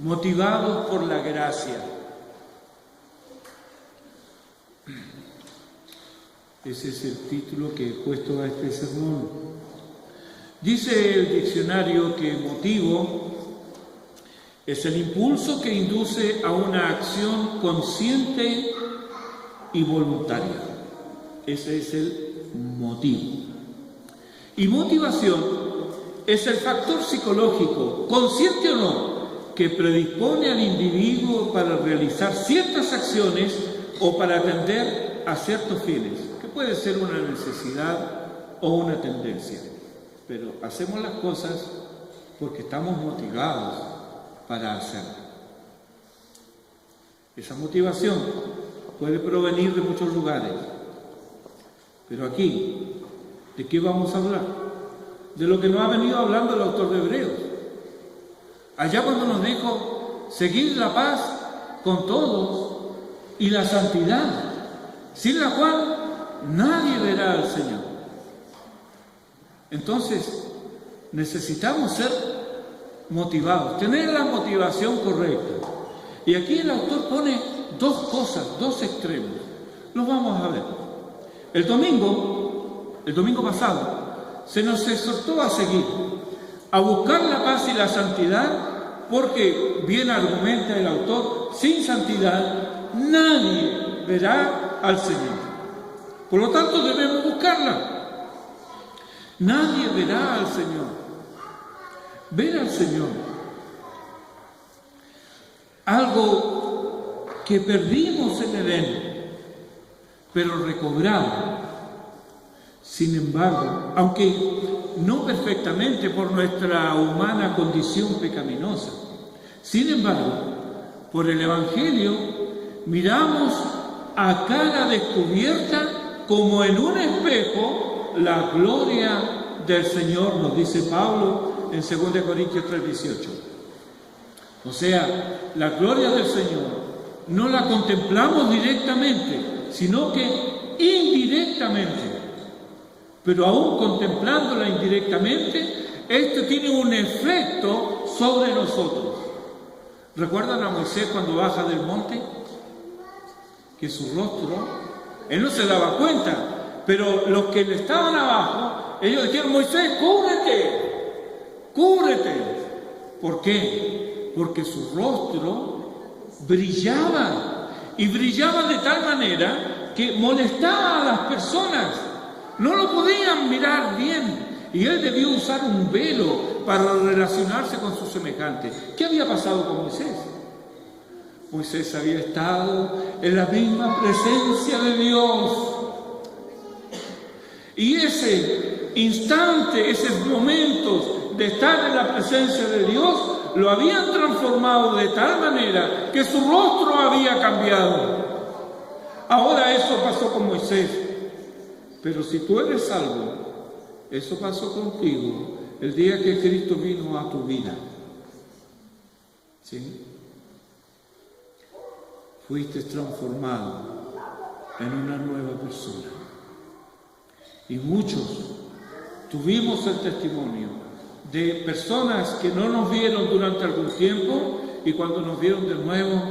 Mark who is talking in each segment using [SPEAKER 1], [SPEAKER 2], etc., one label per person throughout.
[SPEAKER 1] motivados por la gracia. Ese es el título que he puesto a este sermón. Dice el diccionario que motivo es el impulso que induce a una acción consciente y voluntaria. Ese es el motivo. Y motivación es el factor psicológico, consciente o no, que predispone al individuo para realizar ciertas acciones o para atender a ciertos fines, que puede ser una necesidad o una tendencia. Pero hacemos las cosas porque estamos motivados para hacerlo. Esa motivación puede provenir de muchos lugares. Pero aquí, ¿de qué vamos a hablar? De lo que nos ha venido hablando el autor de Hebreos. Allá cuando nos dijo, seguid la paz con todos y la santidad, sin la cual nadie verá al Señor. Entonces, necesitamos ser motivados, tener la motivación correcta. Y aquí el autor pone dos cosas, dos extremos. Los vamos a ver. El domingo pasado, se nos exhortó a seguir, a buscar la paz y la santidad, porque, bien argumenta el autor, sin santidad nadie verá al Señor. Por lo tanto, debemos buscarla. Nadie verá al Señor. Ver al Señor. Algo que perdimos en Edén, pero recobramos. Sin embargo, aunque no perfectamente por nuestra humana condición pecaminosa, sin embargo, por el Evangelio miramos a cara descubierta como en un espejo la gloria del Señor, nos dice Pablo en 2 Corintios 3:18. O sea, la gloria del Señor no la contemplamos directamente, sino que indirectamente. Pero aún contemplándola indirectamente, esto tiene un efecto sobre nosotros. ¿Recuerdan a Moisés cuando baja del monte? Que su rostro, él no se daba cuenta, pero los que le estaban abajo, ellos dijeron, Moisés, cúbrete. ¿Por qué? Porque su rostro brillaba, y brillaba de tal manera que molestaba a las personas. No lo podían mirar bien, y él debió usar un velo para relacionarse con sus semejantes. ¿Qué había pasado con Moisés? Moisés había estado en la misma presencia de Dios. Y ese instante, esos momentos de estar en la presencia de Dios, lo habían transformado de tal manera que su rostro había cambiado. Ahora eso pasó con Moisés. Pero si tú eres salvo, eso pasó contigo el día que Cristo vino a tu vida. ¿Sí? Fuiste transformado en una nueva persona. Y muchos tuvimos el testimonio de personas que no nos vieron durante algún tiempo y cuando nos vieron de nuevo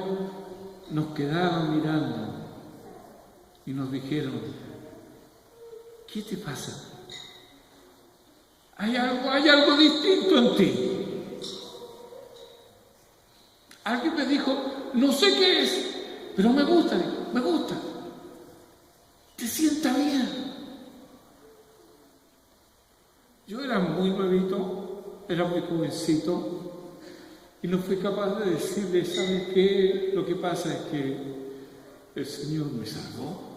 [SPEAKER 1] nos quedaban mirando y nos dijeron, ¿qué te pasa? Hay algo distinto en ti. Alguien me dijo, no sé qué es, pero me gusta. Te sienta bien. Yo era muy nuevito, era muy jovencito, y no fui capaz de decirle, ¿sabes qué? Lo que pasa es que el Señor me salvó.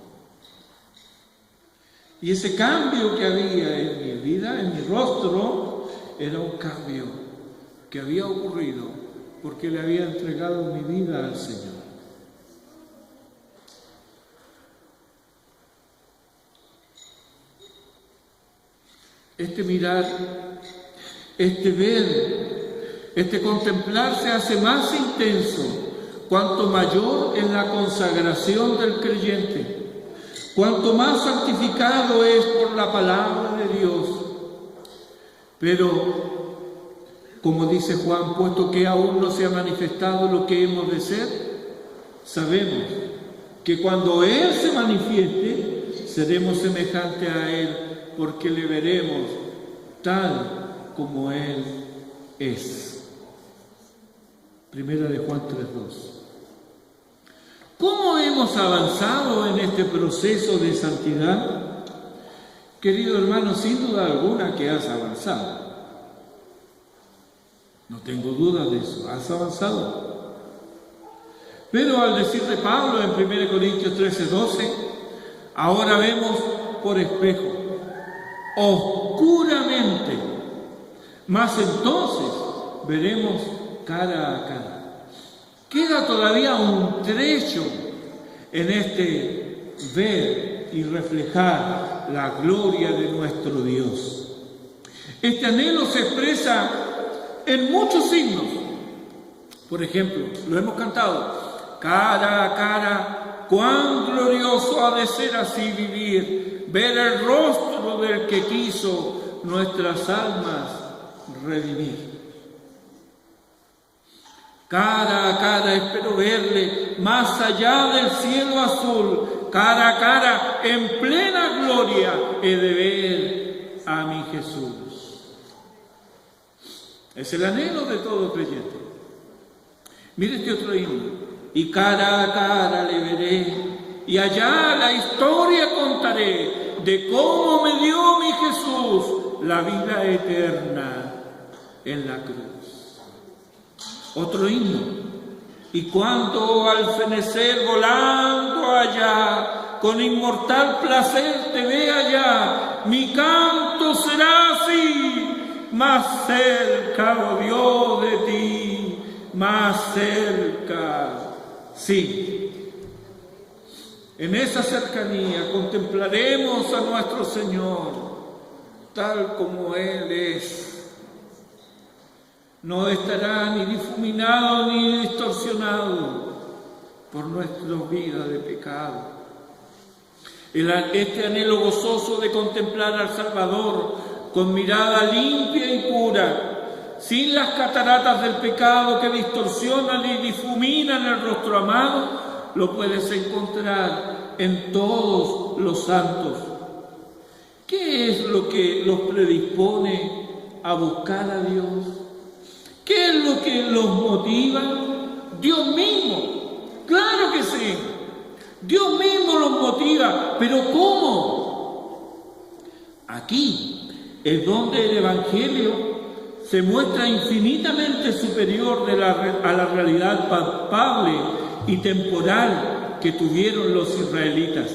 [SPEAKER 1] Y ese cambio que había en mi vida, en mi rostro, era un cambio que había ocurrido porque le había entregado mi vida al Señor. Este mirar, este ver, este contemplar se hace más intenso cuanto mayor es la consagración del creyente. Cuanto más santificado es por la palabra de Dios. Pero Como dice Juan, puesto que aún no se ha manifestado lo que hemos de ser, sabemos que cuando Él se manifieste, seremos semejantes a Él, porque le veremos tal como Él es. Primera de Juan 3:2. ¿Cómo hemos avanzado en este proceso de santidad? Querido hermano, sin duda alguna que has avanzado. No tengo duda de eso, has avanzado. Pero al decir de Pablo en 1 Corintios 13:12, ahora vemos por espejo, oscuramente, mas entonces veremos cara a cara. Queda todavía un trecho en este ver y reflejar la gloria de nuestro Dios. Este anhelo se expresa en muchos signos. Por ejemplo, lo hemos cantado, cara a cara, cuán glorioso ha de ser así vivir, ver el rostro del que quiso nuestras almas redimir. Cara a cara espero verle, más allá del cielo azul, cara a cara, en plena gloria, he de ver a mi Jesús. Es el anhelo de todo creyente. Mire este otro himno. Y cara a cara le veré, y allá la historia contaré de cómo me dio mi Jesús la vida eterna en la cruz. Otro himno. Y cuando al fenecer volando allá, con inmortal placer te vea ya, mi canto será así, más cerca, oh Dios, de ti, más cerca. Sí, en esa cercanía contemplaremos a nuestro Señor, tal como Él es. No estará ni difuminado ni distorsionado por nuestra vida de pecado. Este anhelo gozoso de contemplar al Salvador con mirada limpia y pura, sin las cataratas del pecado que distorsionan y difuminan el rostro amado, lo puedes encontrar en todos los santos. ¿Qué es lo que los predispone a buscar a Dios? ¿Qué es lo que los motiva? Dios mismo. Claro que sí. Dios mismo los motiva. ¿Pero cómo? Aquí es donde el Evangelio se muestra infinitamente superior a la realidad palpable y temporal que tuvieron los israelitas.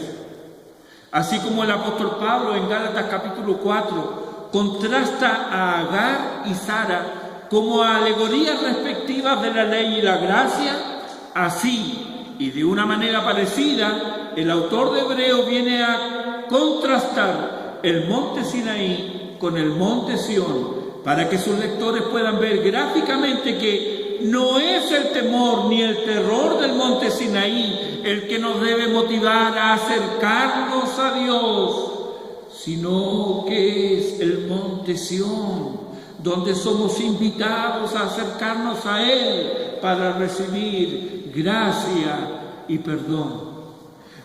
[SPEAKER 1] Así como el apóstol Pablo en Gálatas capítulo 4 contrasta a Agar y Sara como alegorías respectivas de la ley y la gracia, así y de una manera parecida, el autor de Hebreos viene a contrastar el monte Sinaí con el monte Sión, para que sus lectores puedan ver gráficamente que no es el temor ni el terror del monte Sinaí el que nos debe motivar a acercarnos a Dios, sino que es el monte Sión, donde somos invitados a acercarnos a Él para recibir gracia y perdón.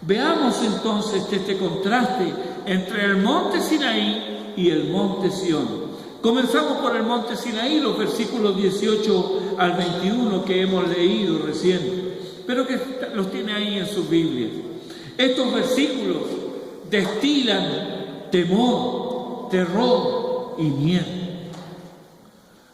[SPEAKER 1] Veamos entonces este contraste entre el monte Sinaí y el monte Sión. Comenzamos por el monte Sinaí, los versículos 18 al 21 que hemos leído recién, pero que los tiene ahí en sus Biblias. Estos versículos destilan temor, terror y miedo.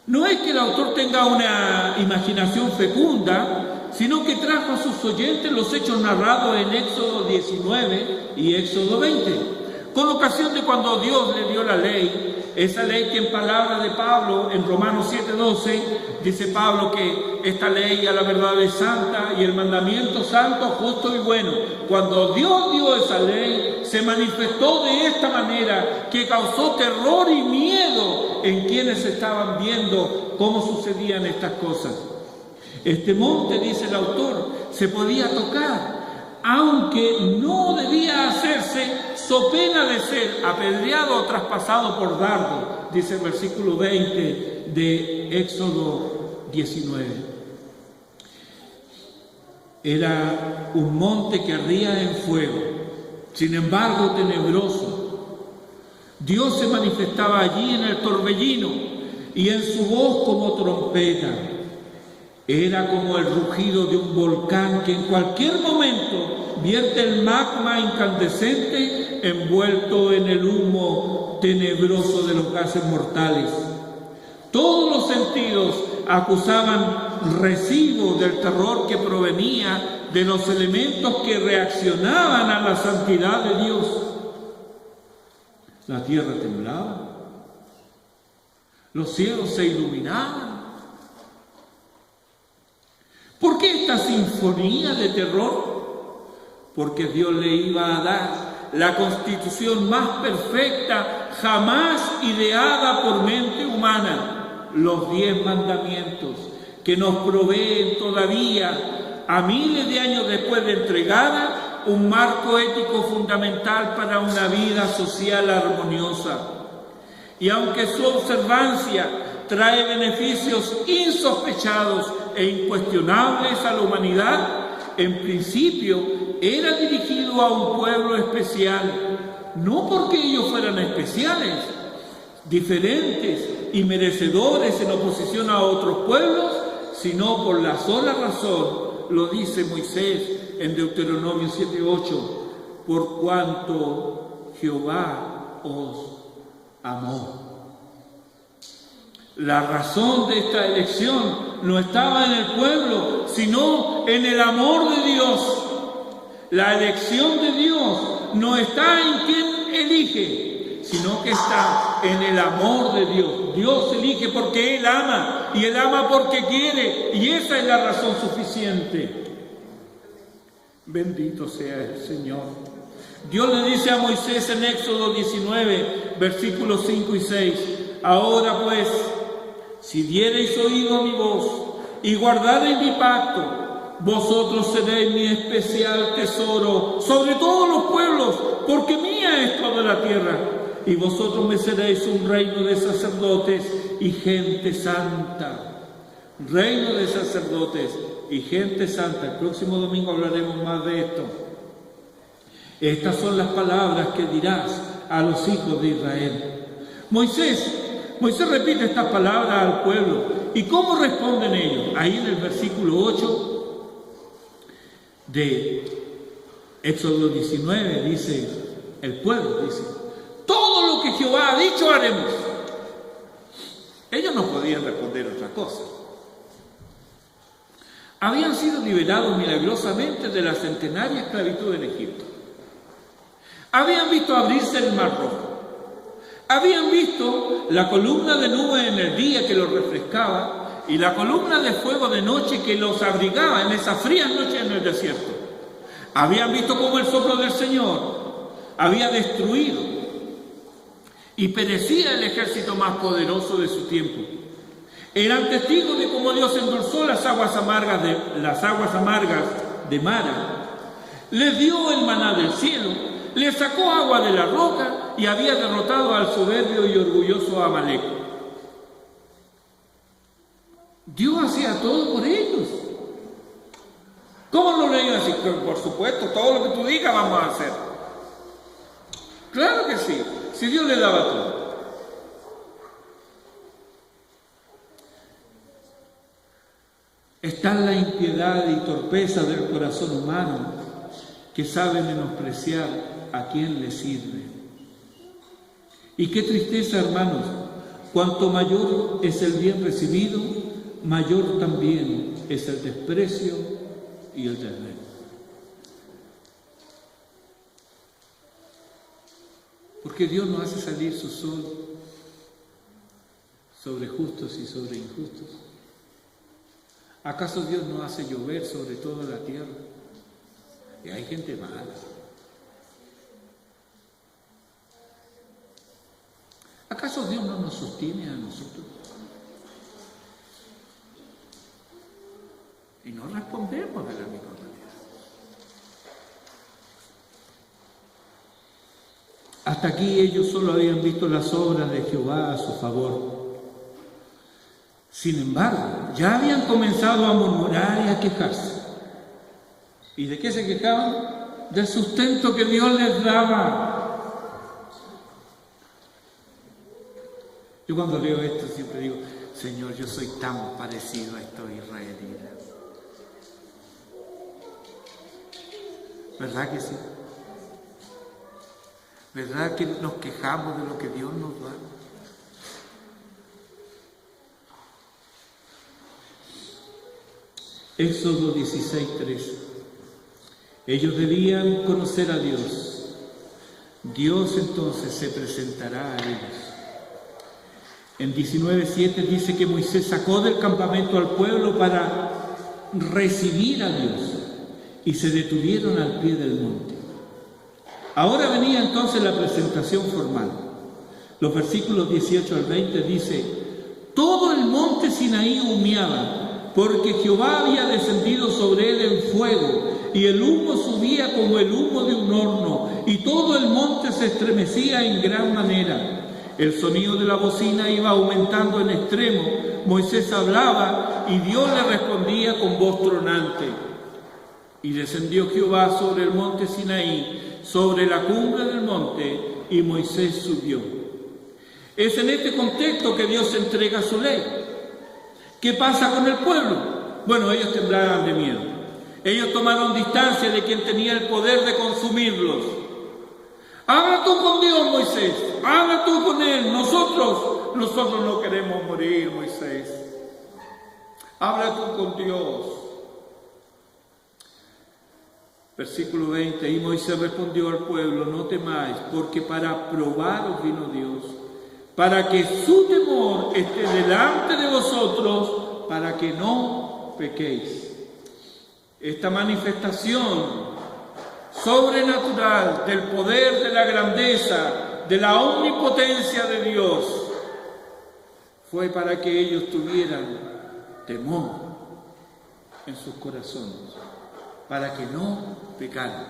[SPEAKER 1] No es que el autor tenga una imaginación fecunda, sino que trajo a sus oyentes los hechos narrados en Éxodo 19 y Éxodo 20, con ocasión de cuando Dios le dio la ley, esa ley que en palabras de Pablo, en Romanos 7:12, dice Pablo que esta ley a la verdad es santa y el mandamiento santo, justo y bueno. Cuando Dios dio esa ley, se manifestó de esta manera que causó terror y miedo en quienes estaban viendo cómo sucedían estas cosas. Este monte, dice el autor, se podía tocar, aunque no debía hacerse so pena de ser apedreado o traspasado por dardo. dice el versículo 20 de Éxodo 19. Era un monte que ardía en fuego, sin embargo tenebroso. Dios se manifestaba allí en el torbellino y en su voz como trompeta. Era como el rugido de un volcán que en cualquier momento vierte el magma incandescente envuelto en el humo tenebroso de los gases mortales. Todos los sentidos acusaban recibo del terror que provenía de los elementos que reaccionaban a la santidad de Dios. La tierra temblaba, los cielos se iluminaban. ¿Por qué esta sinfonía de terror? Porque Dios le iba a dar la constitución más perfecta jamás ideada por mente humana, los 10 mandamientos, que nos proveen todavía, a miles de años después de entregada, un marco ético fundamental para una vida social armoniosa. Y aunque su observancia trae beneficios insospechados e incuestionables a la humanidad, en principio era dirigido a un pueblo especial, no porque ellos fueran especiales, diferentes y merecedores en oposición a otros pueblos, sino por la sola razón, lo dice Moisés en Deuteronomio 7:8, por cuanto Jehová os amó. La razón de esta elección no estaba en el pueblo, sino en el amor de Dios. La elección de Dios no está en quien elige, sino que está en el amor de Dios. Dios elige porque Él ama, y Él ama porque quiere, y esa es la razón suficiente. Bendito sea el Señor. Dios le dice a Moisés en Éxodo 19, versículos 5 y 6, ahora pues, si diereis oído a mi voz y guardareis mi pacto, vosotros seréis mi especial tesoro sobre todos los pueblos, porque mía es toda la tierra, y vosotros me seréis un reino de sacerdotes y gente santa. Reino de sacerdotes y gente santa. El próximo domingo hablaremos más de esto. Estas son las palabras que dirás a los hijos de Israel. Moisés repite estas palabras al pueblo. ¿Y cómo responden ellos? Ahí en el versículo 8 de Éxodo 19 dice, el pueblo dice, todo lo que Jehová ha dicho haremos. Ellos no podían responder otra cosa. Habían sido liberados milagrosamente de la centenaria esclavitud en Egipto. Habían visto abrirse el Mar Rojo. Habían visto la columna de nube en el día que los refrescaba y la columna de fuego de noche que los abrigaba en esas frías noches en el desierto. Habían visto cómo el soplo del Señor había destruido y perecía el ejército más poderoso de su tiempo. Eran testigos de cómo Dios endulzó las aguas amargas de Mara. Les dio el maná del cielo, les sacó agua de la roca y había derrotado al soberbio y orgulloso Amalek. Dios hacía todo por ellos. ¿Cómo no le iban a decir? Por supuesto, todo lo que tú digas vamos a hacer. Claro que sí, si Dios le daba todo. Está la impiedad y torpeza del corazón humano que sabe menospreciar a quien le sirve. Y qué tristeza, hermanos, cuanto mayor es el bien recibido, mayor también es el desprecio y el desdén. Porque Dios no hace salir su sol sobre justos y sobre injustos. ¿Acaso Dios no hace llover sobre toda la tierra? Y hay gente mala. ¿Acaso Dios no nos sostiene a nosotros? Y no respondemos de la misma manera. Hasta aquí ellos solo habían visto las obras de Jehová a su favor. Sin embargo, ya habían comenzado a murmurar y a quejarse. ¿Y de qué se quejaban? Del sustento que Dios les daba. Yo cuando leo esto siempre digo, Señor, yo soy tan parecido a estos israelitas. ¿Verdad que sí? ¿Verdad que nos quejamos de lo que Dios nos da? Éxodo 16:3. Ellos debían conocer a Dios. Dios entonces se presentará a ellos. En 19:7 dice que Moisés sacó del campamento al pueblo para recibir a Dios y se detuvieron al pie del monte. Ahora venía entonces la presentación formal. Los versículos 18 al 20 dice: todo el monte Sinaí humeaba, porque Jehová había descendido sobre él en fuego, y el humo subía como el humo de un horno, y todo el monte se estremecía en gran manera. El sonido de la bocina iba aumentando en extremo. Moisés hablaba y Dios le respondía con voz tronante. Y descendió Jehová sobre el monte Sinaí, sobre la cumbre del monte, y Moisés subió. Es en este contexto que Dios entrega su ley. ¿Qué pasa con el pueblo? Bueno, ellos temblaban de miedo. Ellos tomaron distancia de quien tenía el poder de consumirlos. Habla tú con Dios, Moisés. Habla tú con Él. Nosotros no queremos morir, Moisés. Habla tú con Dios. Versículo 20. Y Moisés respondió al pueblo: no temáis, porque para probaros vino Dios, para que su temor esté delante de vosotros, para que no pequéis. Esta manifestación sobrenatural del poder, de la grandeza, de la omnipotencia de Dios fue para que ellos tuvieran temor en sus corazones, para que no pecaran.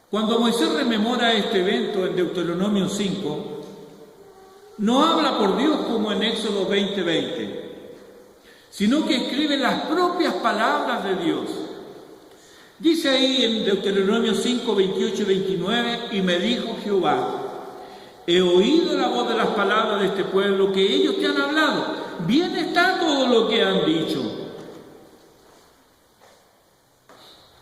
[SPEAKER 1] Cuando Moisés rememora este evento en Deuteronomio 5, no habla por Dios como en Éxodo 20:20, sino que escribe las propias palabras de Dios. Dice ahí en Deuteronomio 5, 28 y 29, y me dijo Jehová: he oído la voz de las palabras de este pueblo que ellos te han hablado. Bien está todo lo que han dicho.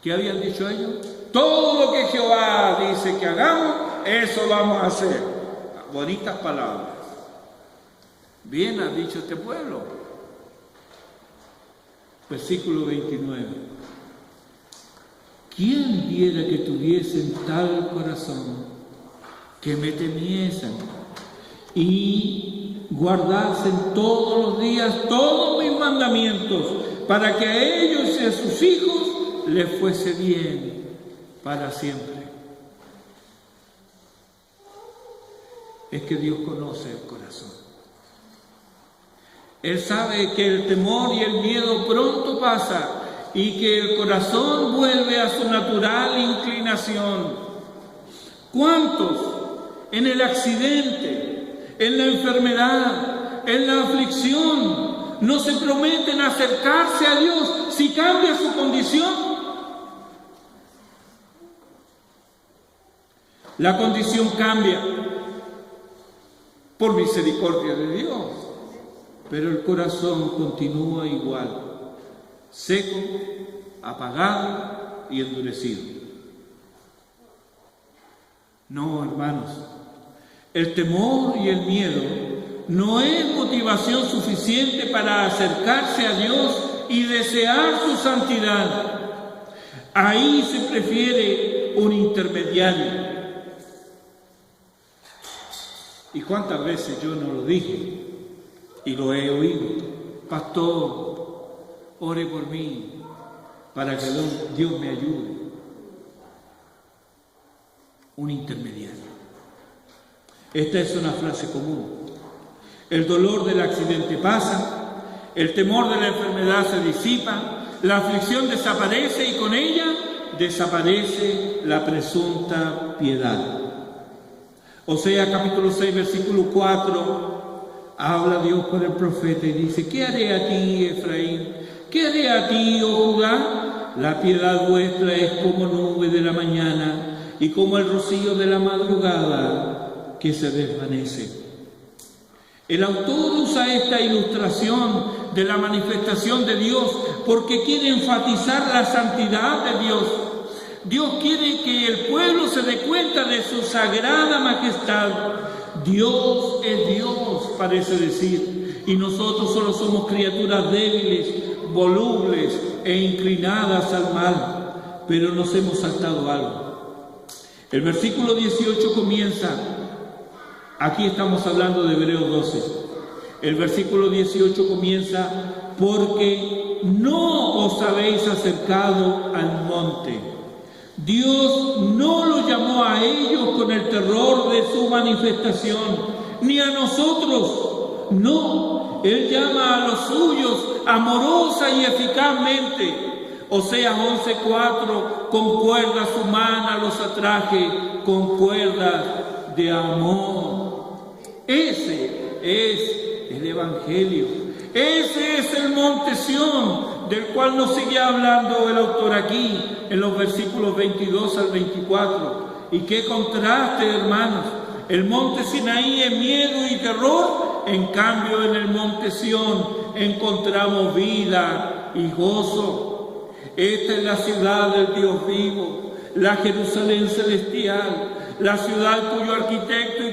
[SPEAKER 1] ¿Qué habían dicho ellos? Todo lo que Jehová dice que hagamos, eso vamos a hacer. Bonitas palabras. Bien ha dicho este pueblo. Versículo 29. ¿Quién viera que tuviesen tal corazón, que me temiesen y guardasen todos los días todos mis mandamientos, para que a ellos y a sus hijos les fuese bien para siempre? Es que Dios conoce el corazón. Él sabe que el temor y el miedo pronto pasa y que el corazón vuelve a su natural inclinación. ¿Cuántos en el accidente, en la enfermedad, en la aflicción, no se prometen acercarse a Dios si cambia su condición? La condición cambia por misericordia de Dios, pero el corazón continúa igual, seco, apagado y endurecido. No, hermanos, el temor y el miedo no es motivación suficiente para acercarse a Dios y desear su santidad. Ahí se prefiere un intermediario. ¿Y cuántas veces yo no lo dije y lo he oído? Pastor, ore por mí para que Dios me ayude. Un intermediario. Esta es una frase común. El dolor del accidente pasa, el temor de la enfermedad se disipa, la aflicción desaparece y con ella desaparece la presunta piedad. Oseas capítulo 6, versículo 4, habla Dios por el profeta y dice: ¿qué haré a ti, Efraín? ¿Qué haré a ti, oh Judá? La piedad vuestra es como nube de la mañana y como el rocío de la madrugada que se desvanece. El autor usa esta ilustración de la manifestación de Dios porque quiere enfatizar la santidad de Dios. Dios quiere que el pueblo se dé cuenta de su sagrada majestad. Dios es Dios, parece decir, y nosotros solo somos criaturas débiles, volubles e inclinadas al mal, pero nos hemos saltado algo. El versículo 18 comienza, aquí estamos hablando de Hebreos 12, el versículo 18 comienza: porque no os habéis acercado al monte. Dios no lo llamó a ellos con el terror de su manifestación, ni a nosotros, no. Él llama a los suyos amorosa y eficazmente. Oseas 11:4, con cuerdas humanas los atraje, con cuerdas de amor. Ese es el Evangelio. Ese es el monte Sión, del cual nos sigue hablando el autor aquí, en los versículos 22 al 24. Y qué contraste, hermanos. El monte Sinaí es miedo y terror, en cambio en el monte Sión encontramos vida y gozo. Esta es la ciudad del Dios vivo, la Jerusalén celestial, la ciudad cuyo arquitecto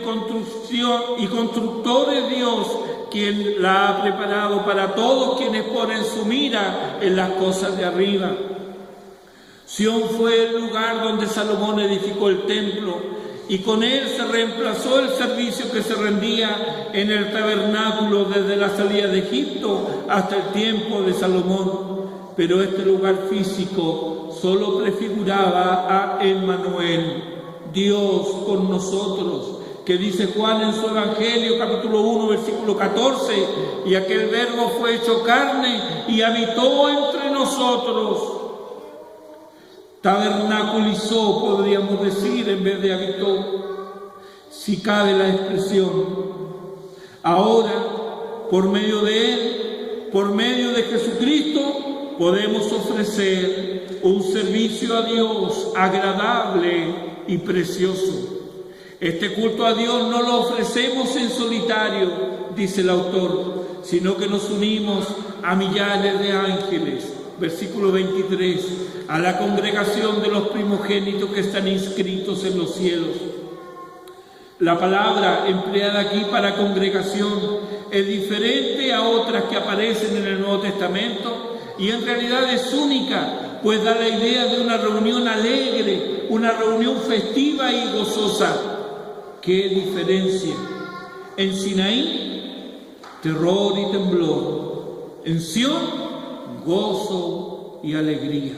[SPEAKER 1] y constructor es Dios, quien la ha preparado para todos quienes ponen su mira en las cosas de arriba. Sión fue el lugar donde Salomón edificó el templo, y con él se reemplazó el servicio que se rendía en el tabernáculo desde la salida de Egipto hasta el tiempo de Salomón. Pero este lugar físico solo prefiguraba a Emmanuel, Dios con nosotros, que dice Juan en su Evangelio, capítulo 1, versículo 14, y aquel verbo fue hecho carne y habitó entre nosotros. Tabernaculizó, podríamos decir, en vez de habitó, si cabe la expresión. Ahora, por medio de Él, por medio de Jesucristo, podemos ofrecer un servicio a Dios agradable y precioso. Este culto a Dios no lo ofrecemos en solitario, dice el autor, sino que nos unimos a millares de ángeles. Versículo 23, a la congregación de los primogénitos que están inscritos en los cielos. La palabra empleada aquí para congregación es diferente a otras que aparecen en el Nuevo Testamento y en realidad es única, pues da la idea de una reunión alegre, una reunión festiva y gozosa. ¡Qué diferencia! En Sinaí, terror y temblor. En Sión, gozo y alegría.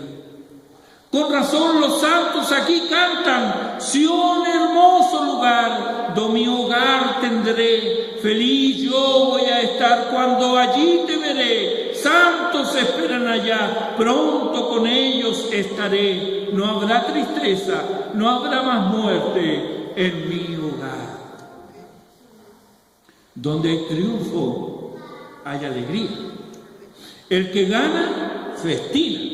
[SPEAKER 1] Con razón los santos aquí cantan: Sión, hermoso lugar, do mi hogar tendré. Feliz yo voy a estar cuando allí te veré. Santos esperan allá, pronto con ellos estaré. No habrá tristeza, no habrá más muerte en mi hogar. Donde hay triunfo, hay alegría. El que gana, festina.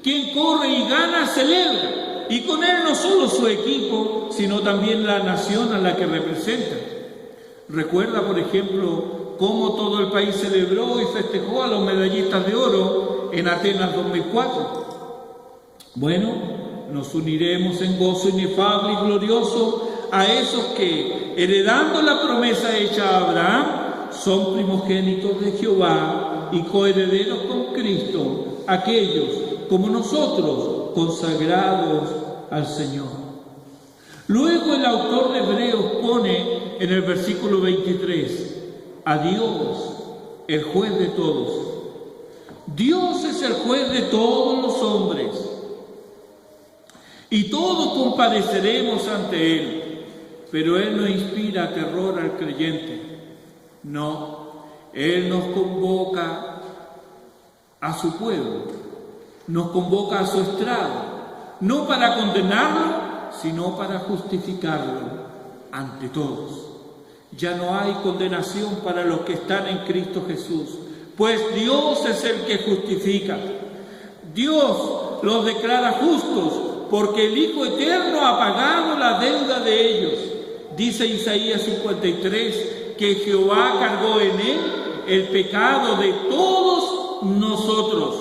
[SPEAKER 1] Quien corre y gana, celebra. Y con él no solo su equipo, sino también la nación a la que representa. Recuerda, por ejemplo, cómo todo el país celebró y festejó a los medallistas de oro en Atenas 2004. Bueno, nos uniremos en gozo inefable y glorioso a esos que, heredando la promesa hecha a Abraham, son primogénitos de Jehová y coherederos con Cristo, aquellos como nosotros, consagrados al Señor. Luego el autor de Hebreos pone en el versículo 23, a Dios, el juez de todos. Dios es el juez de todos los hombres, y todos compareceremos ante Él, pero Él no inspira terror al creyente. No, Él nos convoca a su pueblo, nos convoca a su estrado, no para condenarlo, sino para justificarlo ante todos. Ya no hay condenación para los que están en Cristo Jesús, pues Dios es el que justifica. Dios los declara justos, porque el Hijo Eterno ha pagado la deuda de ellos. Dice Isaías 53 que Jehová cargó en él el pecado de todos nosotros.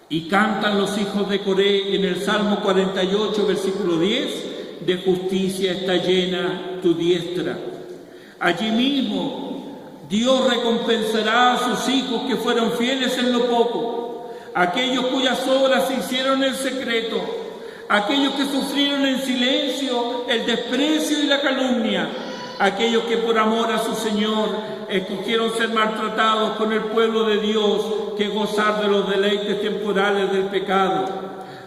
[SPEAKER 1] Y cantan los hijos de Coré en el Salmo 48, versículo 10, de justicia está llena tu diestra. Allí mismo Dios recompensará a sus hijos que fueron fieles en lo poco, aquellos cuyas obras se hicieron en secreto, aquellos que sufrieron en silencio el desprecio y la calumnia, aquellos que por amor a su Señor escogieron ser maltratados con el pueblo de Dios que gozar de los deleites temporales del pecado.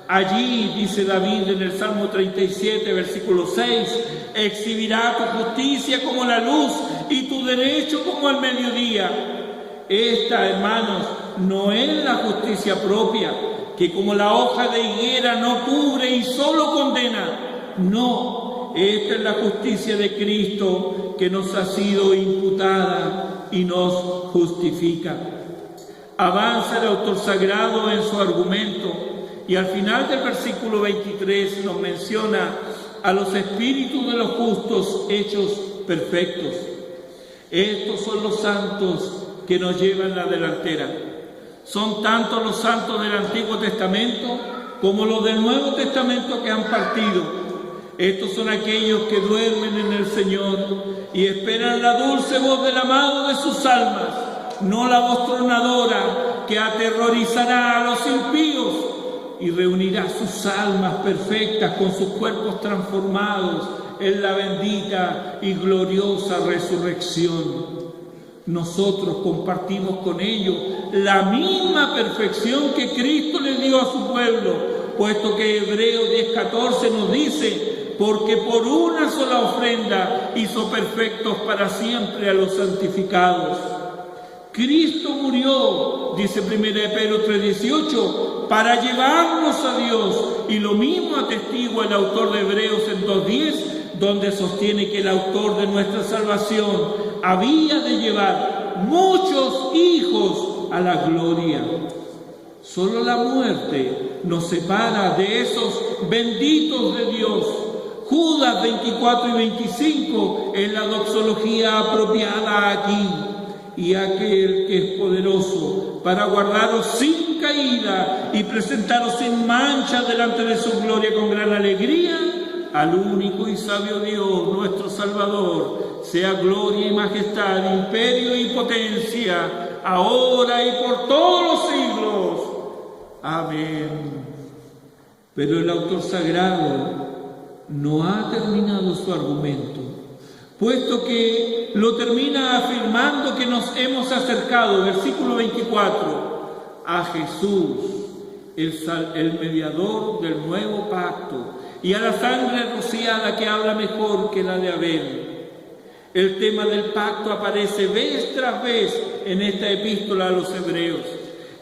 [SPEAKER 1] Allí, dice David en el Salmo 37, versículo 6, exhibirá tu justicia como la luz y tu derecho como el mediodía. Esta, hermanos, no es la justicia propia, que como la hoja de higuera no cubre y solo condena. No, esta es la justicia de Cristo que nos ha sido imputada y nos justifica. Avanza el autor sagrado en su argumento y al final del versículo 23 nos menciona a los espíritus de los justos hechos perfectos. Estos son los santos que nos llevan la delantera. Son tanto los santos del Antiguo Testamento como los del Nuevo Testamento que han partido. Estos son aquellos que duermen en el Señor y esperan la dulce voz del amado de sus almas, no la voz tronadora que aterrorizará a los impíos y reunirá sus almas perfectas con sus cuerpos transformados en la bendita y gloriosa resurrección. Nosotros compartimos con ellos la misma perfección que Cristo le dio a su pueblo, puesto que Hebreos 10:14 nos dice: porque por una sola ofrenda hizo perfectos para siempre a los santificados. Cristo murió, dice 1 Pedro 3:18, para llevarnos a Dios, y lo mismo atestigua el autor de Hebreos en 2:10, donde sostiene que el autor de nuestra salvación había de llevar muchos hijos a la gloria. Solo la muerte nos separa de esos benditos de Dios. Judas 24 y 25 es la doxología apropiada aquí. Y aquel que es poderoso para guardaros sin caída y presentaros sin mancha delante de su gloria con gran alegría, al único y sabio Dios, nuestro Salvador, sea gloria y majestad, imperio y potencia, ahora y por todos los siglos. Amén. Pero el autor sagrado no ha terminado su argumento, puesto que lo termina afirmando que nos hemos acercado, versículo 24, a Jesús, el mediador del nuevo pacto, y a la sangre rociada que habla mejor que la de Abel. El tema del pacto aparece vez tras vez en esta epístola a los hebreos,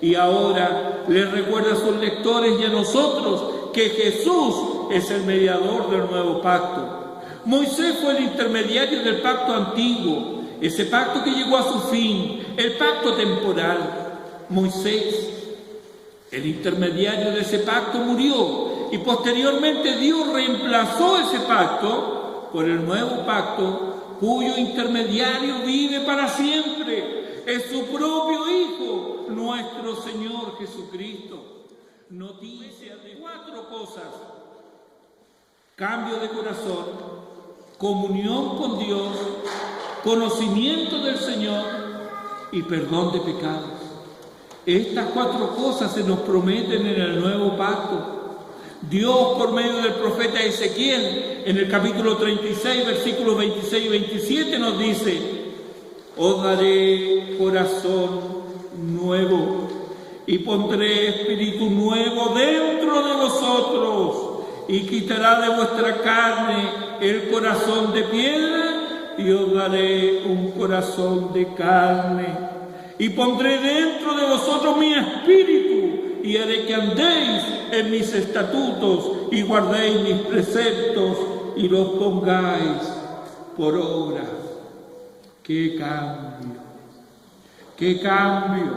[SPEAKER 1] y ahora les recuerda a sus lectores y a nosotros que Jesús es el mediador del nuevo pacto. Moisés fue el intermediario del pacto antiguo, ese pacto que llegó a su fin, el pacto temporal. Moisés, el intermediario de ese pacto, murió y posteriormente Dios reemplazó ese pacto por el nuevo pacto, cuyo intermediario vive para siempre. Es su propio Hijo, nuestro Señor Jesucristo. Noticia de 4 cosas: cambio de corazón, comunión con Dios, conocimiento del Señor y perdón de pecados. Estas 4 cosas se nos prometen en el nuevo pacto. Dios, por medio del profeta Ezequiel, en el capítulo 36, versículos 26 y 27, nos dice: os daré corazón nuevo y pondré espíritu nuevo dentro de vosotros, y quitará de vuestra carne el corazón de piedra, y os daré un corazón de carne. Y pondré dentro de vosotros mi espíritu, y haré que andéis en mis estatutos y guardéis mis preceptos y los pongáis por obra. ¡Qué cambio! ¡Qué cambio!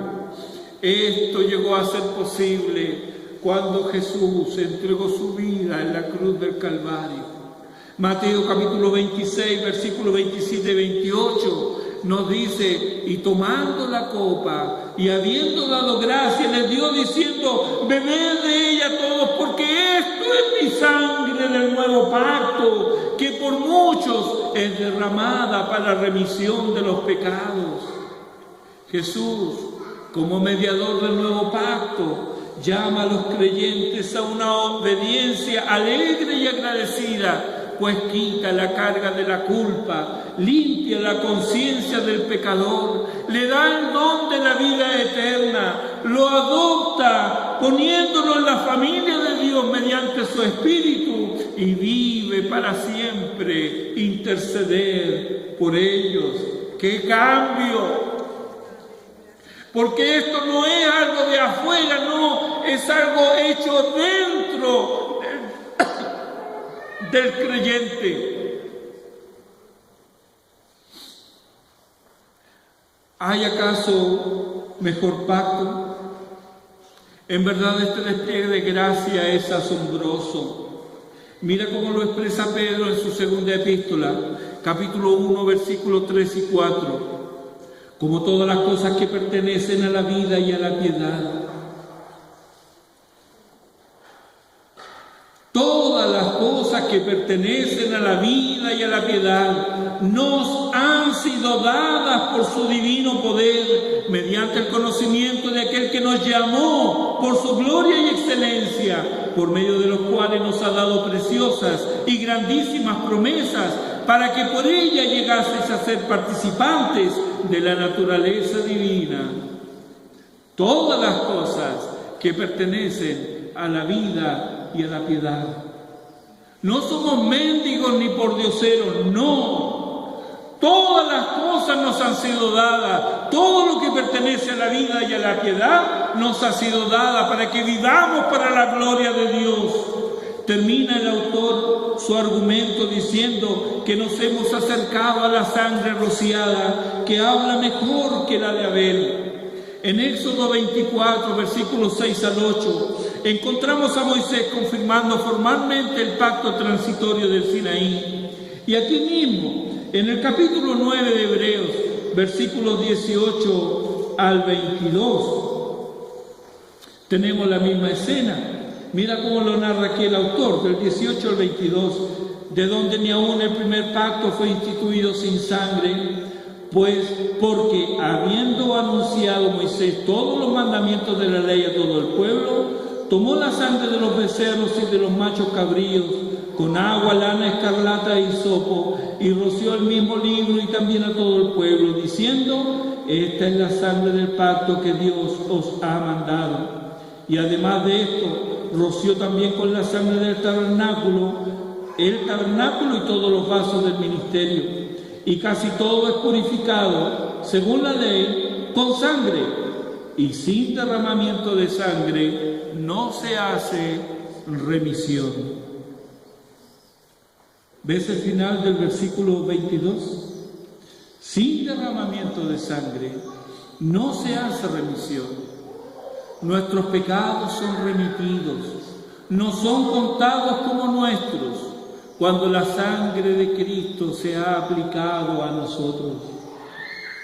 [SPEAKER 1] Esto llegó a ser posible cuando Jesús entregó su vida en la cruz del Calvario. Mateo capítulo 26, versículo 27 y 28 nos dice: y tomando la copa y habiendo dado gracias, les dio diciendo: bebed de ella todos, porque esto es mi sangre del nuevo pacto, que por muchos es derramada para la remisión de los pecados. Jesús, como mediador del nuevo pacto, llama a los creyentes a una obediencia alegre y agradecida, pues quita la carga de la culpa, limpia la conciencia del pecador, le da el don de la vida eterna, lo adopta poniéndolo en la familia de Dios mediante su Espíritu y vive para siempre interceder por ellos. ¡Qué cambio! Porque esto no es algo de afuera, no, es algo hecho dentro del creyente. ¿Hay acaso mejor pacto? En verdad este despliegue de gracia es asombroso. Mira cómo lo expresa Pedro en su segunda epístola, capítulo 1, versículos 3 y 4. Como todas las cosas que pertenecen a la vida y a la piedad. Todas las cosas que pertenecen a la vida y a la piedad nos han sido dadas por su divino poder, mediante el conocimiento de aquel que nos llamó por su gloria y excelencia, por medio de los cuales nos ha dado preciosas y grandísimas promesas, para que por ella llegaseis a ser participantes de la naturaleza divina. Todas las cosas que pertenecen a la vida y a la piedad. No somos mendigos ni pordioseros, no. Todas las cosas nos han sido dadas. Todo lo que pertenece a la vida y a la piedad nos ha sido dada para que vivamos para la gloria de Dios. Termina el autor su argumento diciendo que nos hemos acercado a la sangre rociada, que habla mejor que la de Abel. En Éxodo 24, versículos 6 al 8, encontramos a Moisés confirmando formalmente el pacto transitorio del Sinaí. Y aquí mismo, en el capítulo 9 de Hebreos, versículos 18 al 22, tenemos la misma escena. Mira cómo lo narra aquí el autor, del 18 al 22, de donde ni aún el primer pacto fue instituido sin sangre, pues porque habiendo anunciado Moisés todos los mandamientos de la ley a todo el pueblo, tomó la sangre de los becerros y de los machos cabríos, con agua, lana, escarlata y hisopo, y roció el mismo libro y también a todo el pueblo, diciendo: esta es la sangre del pacto que Dios os ha mandado. Y además de esto, roció también con la sangre del tabernáculo, el tabernáculo y todos los vasos del ministerio. Y casi todo es purificado, según la ley, con sangre. Y sin derramamiento de sangre no se hace remisión. ¿Ves el final del versículo 22? Sin derramamiento de sangre no se hace remisión. Nuestros pecados son remitidos, no son contados como nuestros, cuando la sangre de Cristo se ha aplicado a nosotros.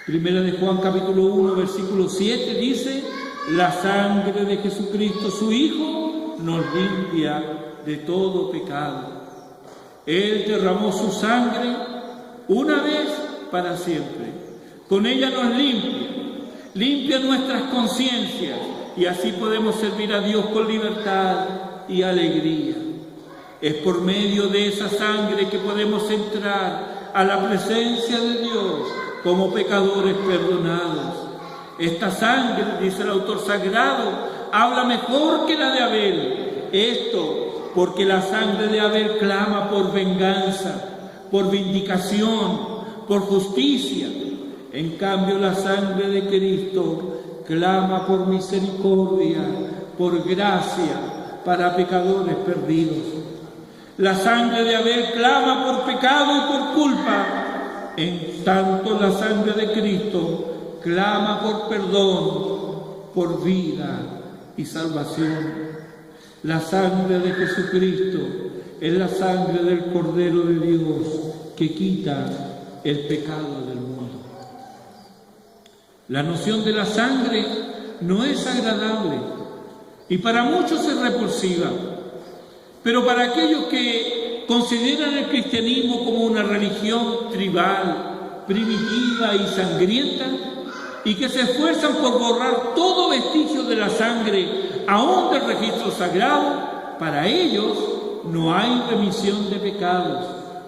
[SPEAKER 1] Primera de Juan capítulo 1, versículo 7 dice: la sangre de Jesucristo, su Hijo, nos limpia de todo pecado. Él derramó su sangre una vez para siempre. Con ella nos limpia nuestras conciencias, y así podemos servir a Dios con libertad y alegría. Es por medio de esa sangre que podemos entrar a la presencia de Dios como pecadores perdonados. Esta sangre, dice el autor sagrado, habla mejor que la de Abel. Esto porque la sangre de Abel clama por venganza, por vindicación, por justicia. En cambio, la sangre de Cristo clama por misericordia, por gracia para pecadores perdidos. La sangre de Abel clama por pecado y por culpa, en tanto la sangre de Cristo clama por perdón, por vida y salvación. La sangre de Jesucristo es la sangre del Cordero de Dios que quita el pecado del mundo. La noción de la sangre no es agradable y para muchos es repulsiva, pero para aquellos que consideran el cristianismo como una religión tribal, primitiva y sangrienta, y que se esfuerzan por borrar todo vestigio de la sangre, aún del registro sagrado, para ellos no hay remisión de pecados,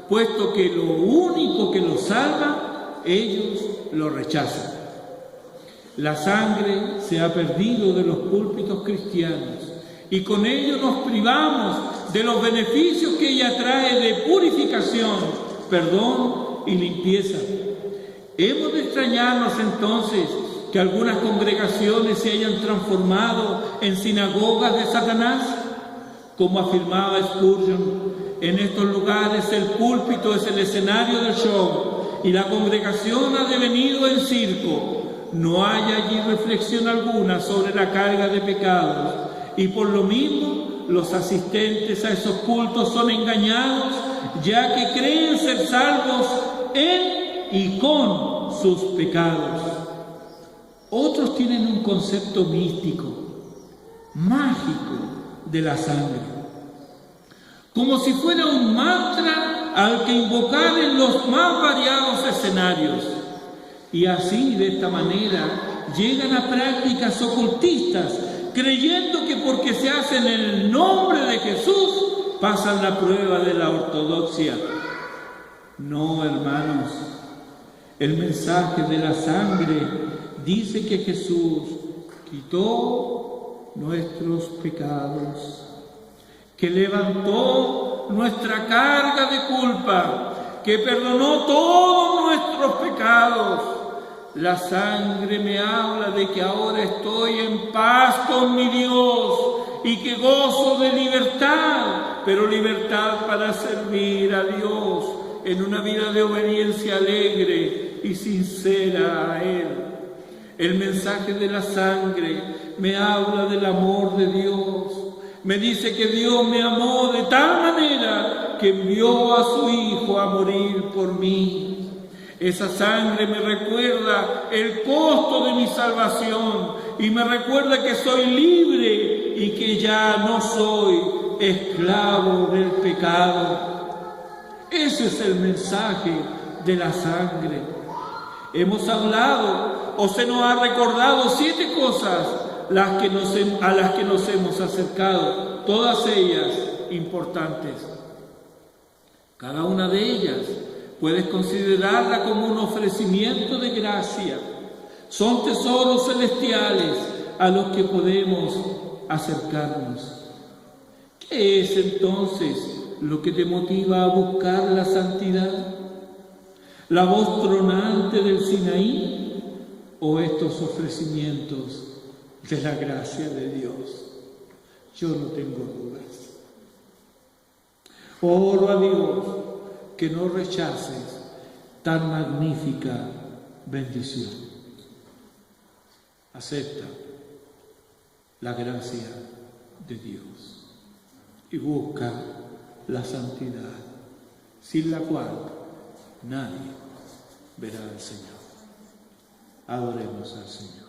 [SPEAKER 1] puesto que lo único que los salva, ellos lo rechazan. La sangre se ha perdido de los púlpitos cristianos y con ello nos privamos de los beneficios que ella trae de purificación, perdón y limpieza. Hemos de extrañarnos entonces que algunas congregaciones se hayan transformado en sinagogas de Satanás. Como afirmaba Spurgeon, en estos lugares el púlpito es el escenario del show y la congregación ha devenido en circo. No hay allí reflexión alguna sobre la carga de pecados y por lo mismo los asistentes a esos cultos son engañados, ya que creen ser salvos en y con sus pecados. Otros tienen un concepto místico, mágico de la sangre, como si fuera un mantra al que invocar en los más variados escenarios. Y así, de esta manera, llegan a prácticas ocultistas, creyendo que porque se hace en el nombre de Jesús, pasan la prueba de la ortodoxia. No, hermanos, el mensaje de la sangre dice que Jesús quitó nuestros pecados, que levantó nuestra carga de culpa, que perdonó todos nuestros pecados. La sangre me habla de que ahora estoy en paz con mi Dios y que gozo de libertad, pero libertad para servir a Dios en una vida de obediencia alegre y sincera a Él. El mensaje de la sangre me habla del amor de Dios. Me dice que Dios me amó de tal manera que envió a su Hijo a morir por mí. Esa sangre me recuerda el costo de mi salvación y me recuerda que soy libre y que ya no soy esclavo del pecado. Ese es el mensaje de la sangre. Hemos hablado o se nos ha recordado 7 cosas a las que nos hemos acercado, todas ellas importantes. Cada una de ellas puedes considerarla como un ofrecimiento de gracia. Son tesoros celestiales a los que podemos acercarnos. ¿Qué es entonces lo que te motiva a buscar la santidad? ¿La voz tronante del Sinaí o estos ofrecimientos de la gracia de Dios? Yo no tengo dudas. Oro a Dios que no rechaces tan magnífica bendición. Acepta la gracia de Dios y busca la santidad, sin la cual nadie verá al Señor. Adoremos al Señor.